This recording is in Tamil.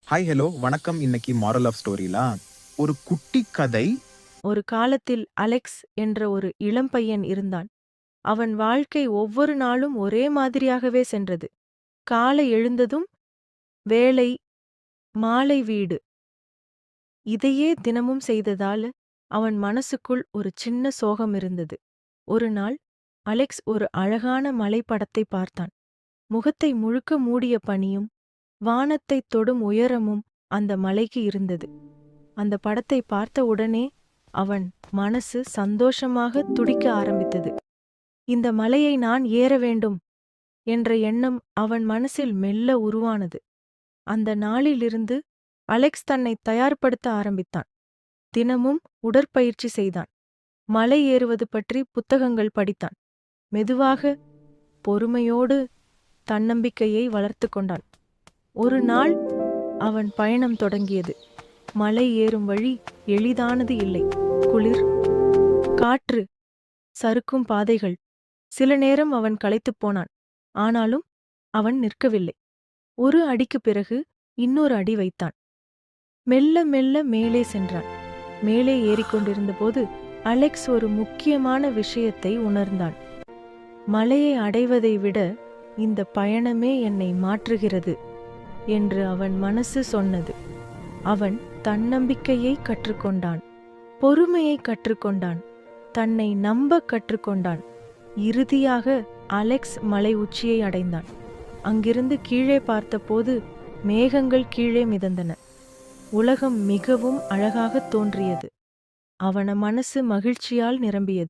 ஹாய், ஹலோ, வணக்கம். இன்னைக்கு மாரல் ஆஃப் ஸ்டோரில ஒரு குட்டி கதை. ஒரு காலத்தில் அலெக்ஸ் என்ற ஒரு இளம் பையன் இருந்தான். அவன் வாழ்க்கை ஒவ்வொரு நாளும் ஒரே மாதிரியாகவே சென்றது. காலை எழுந்ததும் வேலை, மாலை வீடு. இதையே தினமும் செய்ததால் அவன் மனசுக்குள் ஒரு சின்ன சோகம் இருந்தது. ஒரு நாள் அலெக்ஸ் ஒரு அழகான மலைப்படத்தை பார்த்தான். முகத்தை முழுக்க மூடிய பனியும் வானத்தைத் தொடும் உயரமும் அந்த மலைக்கு இருந்தது. அந்த படத்தை பார்த்த உடனே அவன் மனசு சந்தோஷமாக துடிக்க ஆரம்பித்தது. இந்த மலையை நான் ஏற வேண்டும் என்ற எண்ணம் அவன் மனசில் மெல்ல உருவானது. அந்த நாளிலிருந்து அலெக்ஸ் தன்னை தயார்படுத்த ஆரம்பித்தான். தினமும் உடற்பயிற்சி செய்தான். மலை ஏறுவது பற்றி புத்தகங்கள் படித்தான். மெதுவாக, பொறுமையோடு தன்னம்பிக்கையை வளர்த்து கொண்டான். ஒரு நாள் அவன் பயணம் தொடங்கியது. மலை ஏறும் வழி எளிதானது இல்லை. குளிர், காற்று, சறுக்கும் பாதைகள். சில நேரம் அவன் களைத்துப் போனான். ஆனாலும் அவன் நிற்கவில்லை. ஒரு அடிக்குப் பிறகு இன்னொரு அடி வைத்தான். மெல்ல மெல்ல மேலே சென்றான். மேலே ஏறிக்கொண்டிருந்தபோது அலெக்ஸ் ஒரு முக்கியமான விஷயத்தை உணர்ந்தான். மலையை அடைவதை விட இந்த பயணமே என்னை மாற்றுகிறது என்று அவன் மனசு சொன்னது. அவன் தன்னம்பிக்கையை கற்றுக்கொண்டான். பொறுமையை கற்றுக்கொண்டான். தன்னை நம்ப கற்றுக்கொண்டான். இறுதியாக அலெக்ஸ் மலை உச்சியை அடைந்தான். அங்கிருந்து கீழே பார்த்தபோது மேகங்கள் கீழே மிதந்தன. உலகம் மிகவும் அழகாக தோன்றியது. அவன மனசு மகிழ்ச்சியால் நிரம்பியது.